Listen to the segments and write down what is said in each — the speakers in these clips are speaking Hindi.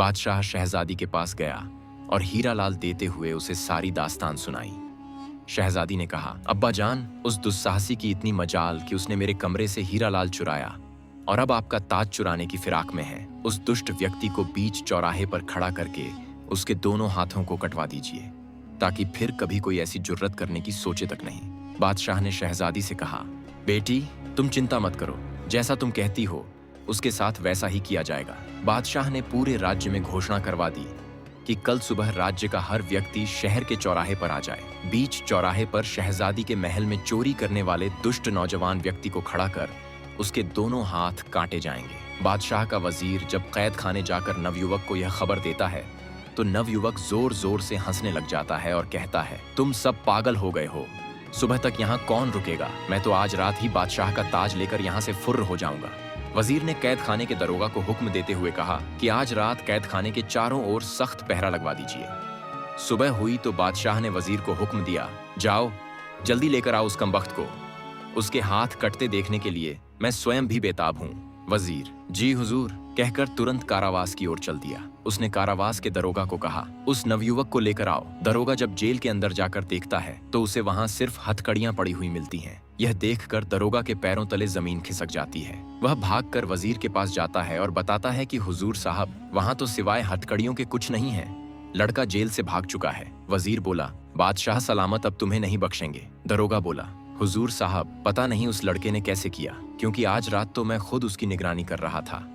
बादशाह शहजादी के पास गया और हीरा लाल देते हुए उसे सारी दास्तान सुनाई। शहजादी ने कहा, अब्बा जान, उस दुस्साहसी की इतनी मजाल कि उसने मेरे कमरे से हीरा लाल चुराया और अब आपका ताज चुराने की फिराक में है। उस दुष्ट व्यक्ति को बीच चौराहे पर खड़ा करके उसके दोनों हाथों को कटवा दीजिए ताकि फिर कभी कोई ऐसी जुर्रत करने की सोचे तक नहीं। बादशाह ने शहजादी से कहा, बेटी तुम चिंता मत करो, जैसा तुम कहती हो उसके साथ वैसा ही किया जाएगा। बादशाह ने पूरे राज्य में घोषणा करवा दी कि कल सुबह राज्य का हर व्यक्ति शहर के चौराहे पर आ जाए। बीच चौराहे पर शहजादी के महल में चोरी करने वाले दुष्ट नौजवान व्यक्ति को खड़ा कर उसके दोनों हाथ काटे जाएंगे। बादशाह का वजीर जब कैद खाने जाकर नवयुवक को यह खबर देता है तो नवयुवक जोर जोर से हंसने लग जाता है और कहता है, तुम सब पागल हो गए हो, सुबह तक यहाँ कौन रुकेगा? मैं तो आज रात ही बादशाह का ताज लेकर यहाँ से फुर्र हो जाऊंगा। वजीर ने कैद खाने के दरोगा को हुक्म देते हुए कहा कि आज रात कैद खाने के चारों ओर सख्त पहरा लगवा दीजिए। सुबह हुई तो बादशाह ने वजीर को हुक्म दिया, जाओ जल्दी लेकर आओ उस कमबख्त को, उसके हाथ कटते देखने के लिए मैं स्वयं भी बेताब हूँ। वजीर, जी हुजूर कहकर तुरंत कारावास की ओर चल दिया। उसने कारावास के दरोगा को कहा, उस नवयुवक को लेकर आओ। दरोगा जब जेल के अंदर जाकर देखता है तो उसे वहाँ सिर्फ हथकड़ियां पड़ी हुई मिलती हैं। यह देखकर दरोगा के पैरों तले जमीन खिसक जाती है। वह भागकर वजीर के पास जाता है और बताता है कि हुजूर साहब, वहाँ तो सिवाय हथकड़ियों के कुछ नहीं है, लड़का जेल से भाग चुका है। वजीर बोला, बादशाह सलामत, अब तुम्हें नहीं बख्शेंगे। दरोगा बोला, हुजूर साहब, पता नहीं उस लड़के ने कैसे किया, क्योंकि आज रात तो मैं खुद उसकी निगरानी कर रहा था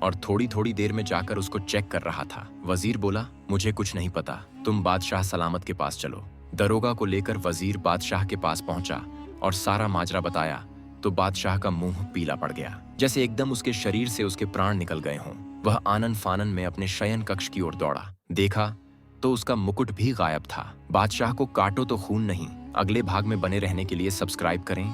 और थोड़ी थोड़ी देर में जाकर उसको चेक कर रहा था। वजीर बोला, मुझे कुछ नहीं पता, तुम बादशाह सलामत के पास चलो। दरोगा को लेकर वजीर बादशाह के पास पहुंचा और सारा माजरा बताया तो बादशाह का मुंह पीला पड़ गया, जैसे एकदम उसके शरीर से उसके प्राण निकल गए हों। वह आनन फानन में अपने शयन कक्ष की ओर दौड़ा। देखा तो उसका मुकुट भी गायब था। बादशाह को काटो तो खून नहीं। अगले भाग में बने रहने के लिए सब्सक्राइब करें।